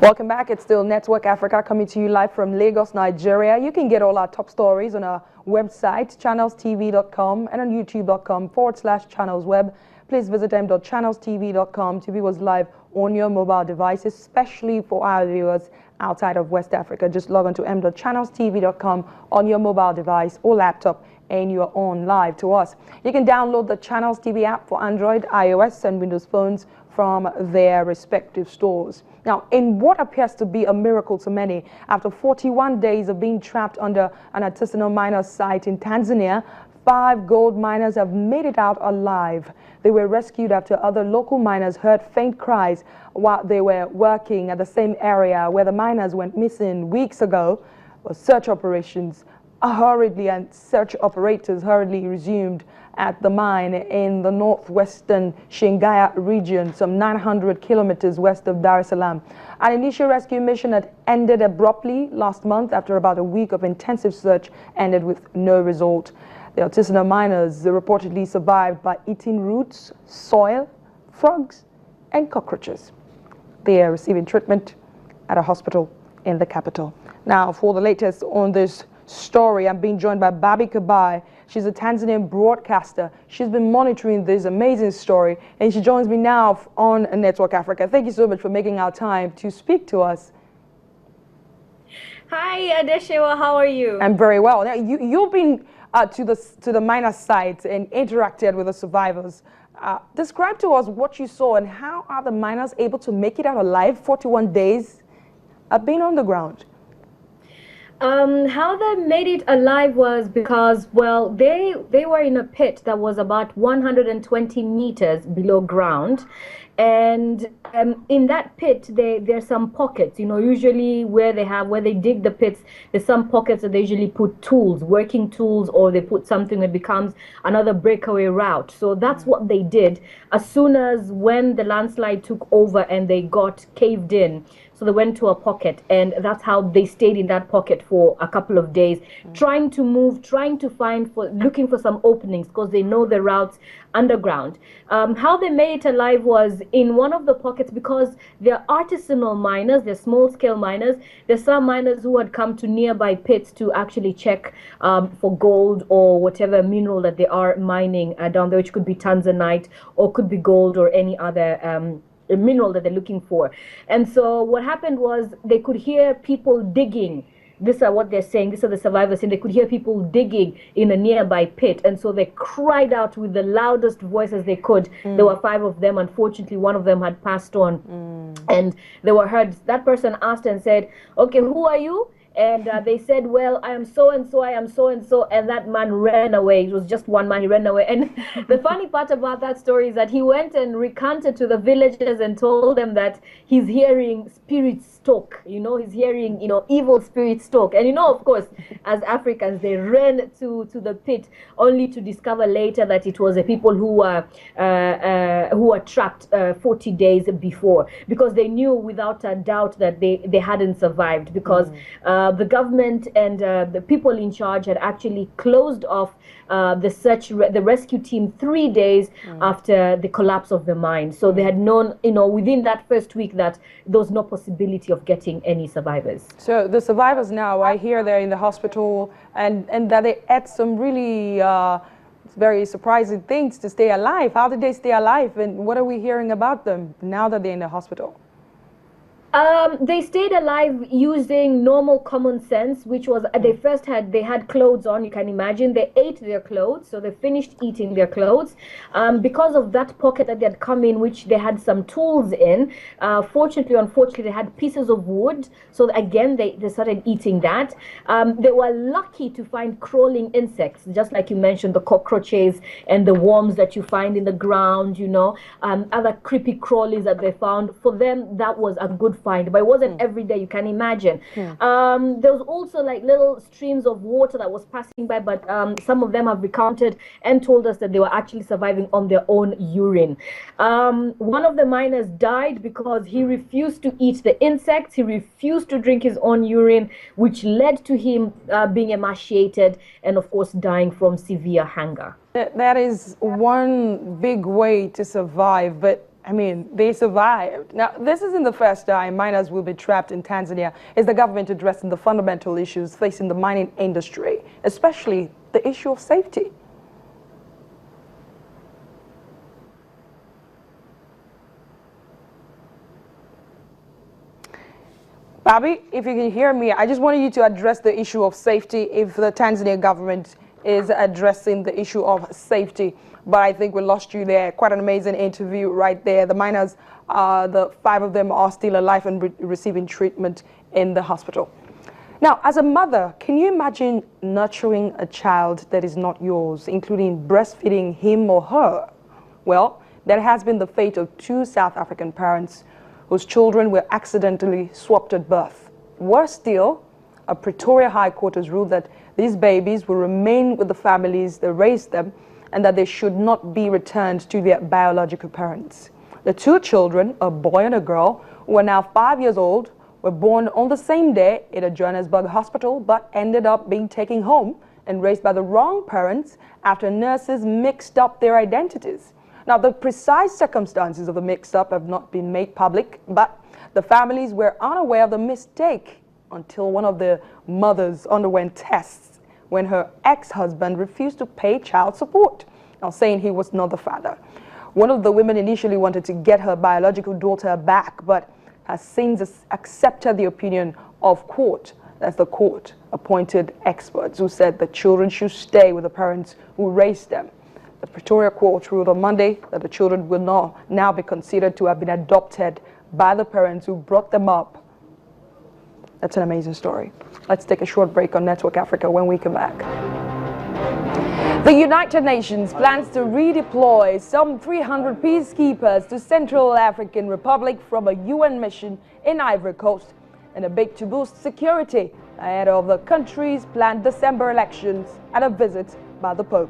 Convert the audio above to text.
Welcome back. It's still Network Africa coming to you live from Lagos, Nigeria. You can get all our top stories on our website, channelstv.com, and on youtube.com/channelsweb. Please visit m.channelstv.com to view us live on your mobile devices, especially for our viewers outside of West Africa. Just log on to m.channelstv.com on your mobile device or laptop, and you're on live to us. You can download the Channels TV app for Android, iOS, and Windows phones from their respective stores. Now, in what appears to be a miracle to many, after 41 days of being trapped under an artisanal miner's site in Tanzania, 5 gold miners have made it out alive. They were rescued after other local miners heard faint cries while they were working at the same area where the miners went missing weeks ago. Search operations search operators hurriedly resumed at the mine in the northwestern Shingaya region, some 900 kilometers west of Dar es Salaam. An initial rescue mission had ended abruptly last month after about a week of intensive search ended with no result. The artisanal miners reportedly survived by eating roots, soil, frogs, and cockroaches. They are receiving treatment at a hospital in the capital. Now, for the latest on this story, I'm being joined by Babi Kabai. She's a Tanzanian broadcaster. She's been monitoring this amazing story, and she joins me now on Network Africa. Thank you so much for making our time to speak to us. Hi, Adeshewa. How are you? I'm very well. Now, you've been to the miner site and interacted with the survivors. Describe to us what you saw and how are the miners able to make it out alive 41 days being on the ground? How they made it alive was because, well, they were in a pit that was about 120 meters below ground, and in that pit there's some pockets, usually where they dig the pits, there's some pockets that they usually put tools, working tools, or they put something that becomes another breakaway route. So that's what they did as soon as when the landslide took over and they got caved in. So they went to a pocket, and that's how they stayed in that pocket for a couple of days, trying to move, looking for some openings, because they know the routes underground. How they made it alive was in one of the pockets, because they're artisanal miners, they're small-scale miners. There's some miners who had come to nearby pits to actually check for gold or whatever mineral that they are mining down there, which could be tanzanite or could be gold or any other a mineral that they're looking for. And so what happened was they could hear people digging. These are what they're saying. These are the survivors saying they could hear people digging in a nearby pit. And so they cried out with the loudest voices they could. There were 5 of them. Unfortunately, one of them had passed on. And they were heard. That person asked and said, okay, who are you? And they said, well, I am so-and-so, I am so-and-so, and that man ran away. It was just one man, he ran away. And the funny part about that story is that he went and recanted to the villagers and told them that he's hearing spirits talk, he's hearing, evil spirits talk. And of course, as Africans, they ran to the pit only to discover later that it was the people who were trapped 40 days before, because they knew without a doubt that they hadn't survived, because the government and the people in charge had actually closed off the rescue team 3 days after the collapse of the mine. So they had known, within that first week that there was no possibility of getting any survivors. So the survivors now, I hear they're in the hospital and that they ate some really very surprising things to stay alive. How did they stay alive, and what are we hearing about them now that they're in the hospital? They stayed alive using normal common sense, which was they had clothes on, you can imagine. They ate their clothes, so they finished eating their clothes. Because of that pocket that they had come in, which they had some tools in, fortunately, unfortunately, they had pieces of wood. So again, they started eating that. They were lucky to find crawling insects, just like you mentioned, the cockroaches and the worms that you find in the ground, other creepy crawlies that they found. For them, that was a good find, but it wasn't every day, you can imagine. There was also like little streams of water that was passing by, but some of them have recounted and told us that they were actually surviving on their own urine. One of the miners died because he refused to eat the insects, he refused to drink his own urine, which led to him being emaciated and of course dying from severe hunger. That is one big way to survive, but I mean, they survived. Now, this isn't the first time miners will be trapped in Tanzania. Is the government addressing the fundamental issues facing the mining industry, especially the issue of safety? Bobby, if you can hear me, I just wanted you to address the issue of safety, if the Tanzania government is addressing the issue of safety. But I think we lost you there. Quite an amazing interview right there. The miners, the 5 of them are still alive and receiving treatment in the hospital. Now, as a mother, can you imagine nurturing a child that is not yours, including breastfeeding him or her? Well, that has been the fate of 2 South African parents whose children were accidentally swapped at birth. Worse still, a Pretoria High Court has ruled that these babies will remain with the families that raised them and that they should not be returned to their biological parents. The 2 children, a boy and a girl, who are now 5 years old, were born on the same day in a Johannesburg hospital but ended up being taken home and raised by the wrong parents after nurses mixed up their identities. Now, the precise circumstances of the mix-up have not been made public, but the families were unaware of the mistake until one of the mothers underwent tests when her ex-husband refused to pay child support, now saying he was not the father. One of the women initially wanted to get her biological daughter back, but has since accepted the opinion of court. That's the court-appointed experts who said the children should stay with the parents who raised them. The Pretoria Court ruled on Monday that the children will now be considered to have been adopted by the parents who brought them up. That's an amazing story. Let's take a short break on Network Africa. When we come back, the United Nations plans to redeploy some 300 peacekeepers to Central African Republic from a UN mission in Ivory Coast in a bid to boost security ahead of the country's planned December elections and a visit by the Pope.